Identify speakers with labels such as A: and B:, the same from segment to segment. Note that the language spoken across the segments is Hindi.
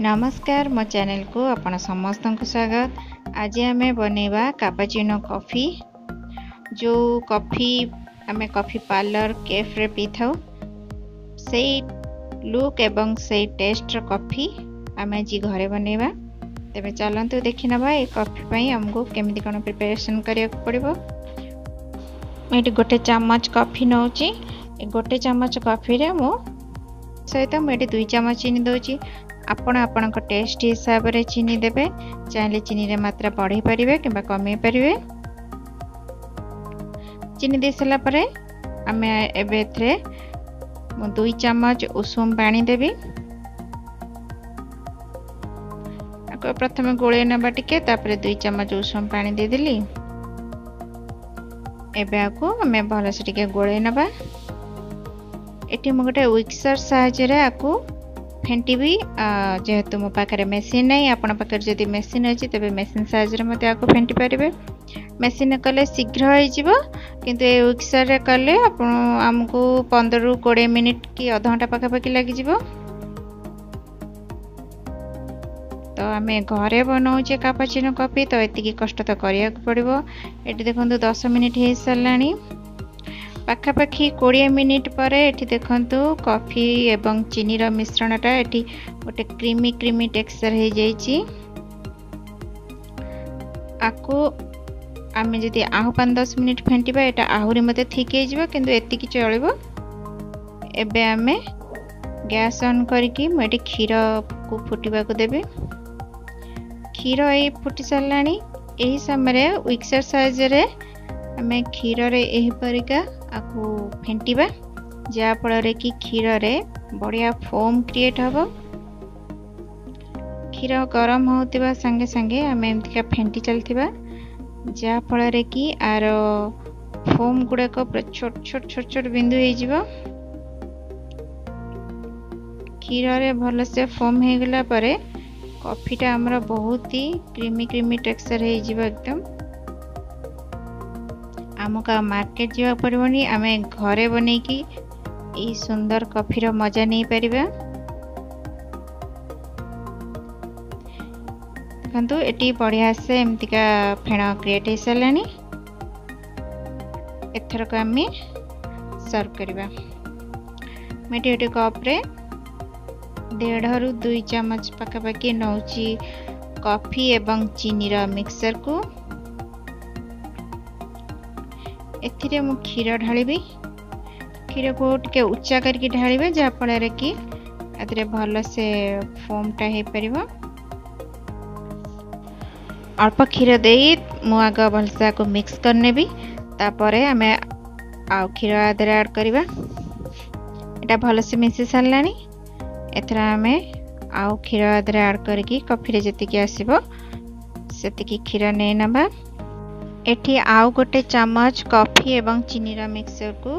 A: नमस्कार मो चैनल को आपण समस्त को स्वागत। आज आम बनैबा कापाचिनो कॉफी। जो कॉफी आम कॉफी पार्लर कैफ रे पी था से लुक एवं से टेस्ट रो कॉफी आम आज घरे बनैबा। तेबे चलंतु देखि नबा ए कॉफी पई हमको केमिति कोन प्रिपरेशन करिया पड़िबो। मैं गोटे चम्मच कॉफी नौची। गोटे चम्मच कॉफी रे मो सहित मुझे 2 चम्मच चीनी दौची। आपण आपण टेस्ट हिसाब रे चीनी देबे। चाहे चीनी रे मात्रा बढ़ाई पारिबे किबा कमे पारिबे। चीनी दे सला परे आमे एबे एथरे 2 चम्मच उषुम पानी देबी। आको प्रथमे गोळे नबा टिके तापरे 2 चम्मच उषुम पानी दे देली। एबे आको आमे भलो से टिके गोळे नबा। एटी म गोटे विक्सर साहाय्य रे आको फेंटीबी। जेहेतु मो पाखरे मेसीन नहीं, आपण पाखरे जदि मेसीन अछि तबे मेसीन साहाय्य रे मते आको फेंटी पारिबे। मेसीन कले शीघ्र होई जिवो, किंतु ए विक्सर रे कले आपण हमकु 15 रु 20 मिनिट की आधा घंटा पाखा पाखी लागि जिवो। तो आमे घरे बनाउचे कापाचिनो कॉफी, तो एतिकी कष्ट तो करिया पड़िबो। एटी देखंतु 10 मिनिट हे सलानी। पाखापाखि 20 मिनिट पर एठी देखंतु कॉफी एवं चीनी रो मिश्रणटा एठी गोटे क्रीमी क्रीमी टेक्सचर हे जाईची। आको आमे जदि आहु 5-10 मिनिट फेंटिबा एटा आहुरी मते ठीक हे जिवो, किंतु एतिकी चलिबो। एबे आमे गैस ऑन करके मेटी क्षीर को फुटिबा को देबे। क्षीर ए फुटी सलानी। एही समय विक्सर साइज रे आमे क्षीर रे एही परिका आको फेंटिबा, जा फल कि क्षीर रे बढ़िया फोम क्रिएट हबो। क्षीर गरम होतिबा संगे संगे आमे एमतिका फेंटी चलथिबा, जा फल कि आर फोम गुडा को छोट छोट छोट छोट बिंदु हे जिवो। क्षीर रे भलो से फोम हे गेला परे कॉफीटा हमरा बहुत ही क्रीमी क्रीमी टेक्सचर हे जिवो एकदम। आमका मार्केट जीवा पड़बनी, आमे घरे बनै की ई सुंदर कॉफी रो मजा नहीं परिबा। देखंतु एटी बढ़िया से एमतिका फेण क्रिएट हे सलानी। एथर को आमे सर्व करबा। मेटी एटी कप रे 1.5 रु 2 चम्मच पाखापाखि नौची कॉफी एवं चीनी रो मिक्सचर को। एथिरे मु क्षीर ढालिबी। क्षीर को टिके उच्चा करके ढालिबे, जा फल कि एथिरे भलो से फोमटा हे परिबो। अल्प क्षीर देई मु आग भलसा को मिक्स करने भी। तापरे हमें आउ क्षीर आदरे ऐड करबा। एटा भलो से मिसी सलानी। एथरा हमें आउ क्षीर आदरे ऐड करके कॉफी रे जति के आसीबो सेति की क्षीर नै नबा। एठी आउ गोटे चम्मच कॉफी एवं चीनी रा मिक्सचर को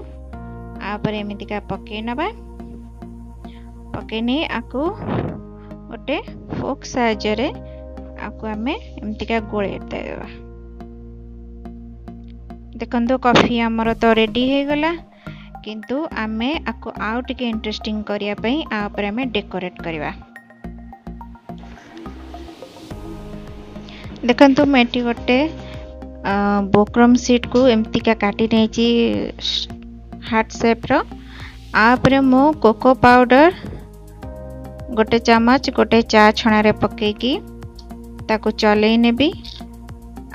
A: आपर एमितिका पके नबा। पकेनी आको गोटे फोक साहाय्य रे आको हमें एमितिका गोळे देबा। देखंतु कॉफी हमर तो रेडी हे गला, किंतु आमे आको आउ टिके इंटरेस्टिंग करिया पई आ ऊपर हमें डेकोरेट करबा। देखंतु मेटी गोटे बोक्रम सीट को एमतिका काटी नेची हार्ट शेप रो। आपरे मो कोको पाउडर गोटे चम्मच गोटे चा छणा रे पके की ताको चलै नेबी।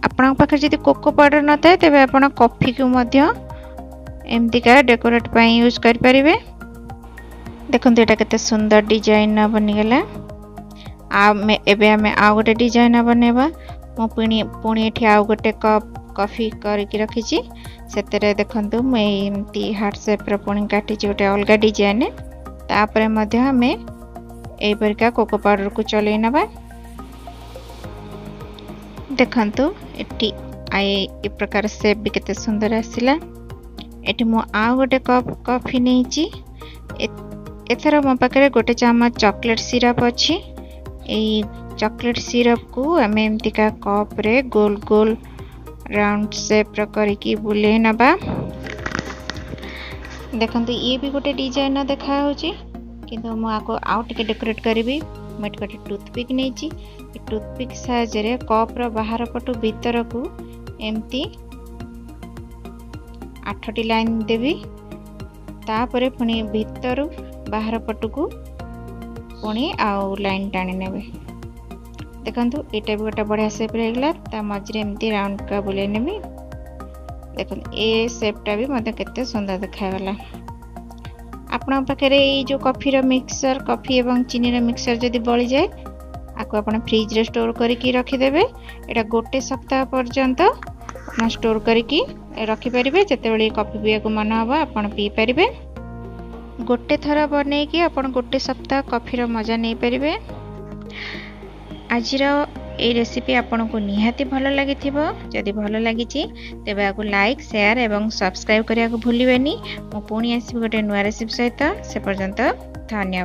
A: आपन पाखे जदि कोको पाउडर न थाए तबे आपन कॉफी को मध्य एमतिका डेकोरेट पई यूज कर परिबे। देखंतु एटा केते सुंदर डिजाइन न बनि गेला। आ मे एबे हमें आ गोटे डिजाइन बनेबा। मो पुणी एठी आउ गोटे कप कॉफी करके रखीची। सेतेरे देखंतु मैं एमती हार्ट शेप रो पुणी काटी गोटे अलगा डिजाइन। तापरे मध्य हमें ए परिका कोको पाउडर को चलै नबा। देखंतु एठी ए प्रकार शेप भी केते सुंदर आसिला। एठी मो आउ गोटे कप कॉफी नेची। एथरा मो पाखरे गोटे चम्मच चॉकलेट सिरप अछि। ए चॉकलेट सिरप को हमें एमतिका कप रे गोल गोल राउंड शेप रो करके बुले नबा। देखंतु ये भी गोटे डिजाइन देखा होची, किंतु मु आको आउ टिके डेकोरेट करबी। मुझे गोटे टूथपिक नहीं टूथपिक साहाय्य कप्र बाहर पटू भीतर को एमती 8टी लाइन देवी तापर पुणी भीतर बाहर पटू को पुणी आउ लाइन टाणी ने देखु यहाँ भी गोटे बढ़िया सेप रहा मझे एमती राउंड का बुले ने देखो ए सेपटा भी मत के सुंदर देखागला आपण पाखे जो कॉफी मिक्सर कॉफी एवं चीनी मिक्सर जदि बड़ी जाए आपको आप फ्रिज रे स्टोर करके रखिदेवे एटा गोटे सप्ताह पर्यंत स्टोर करके रखिपारे जिते कॉफी पीवा को मन हम आप पी पारे गोटे थर बन कि आप गोटे सप्ताह कॉफीर मजा नहीं पारे आज ये रेसिपी आपन को निहाती भल लगी जदि भल लगी तेज आपको लाइक शेयर एवं सब्सक्राइब करने को भूलिए मु पुणी आसबि गोटे नुआ रेसिपी सहित से पर्यंत धन्यवाद।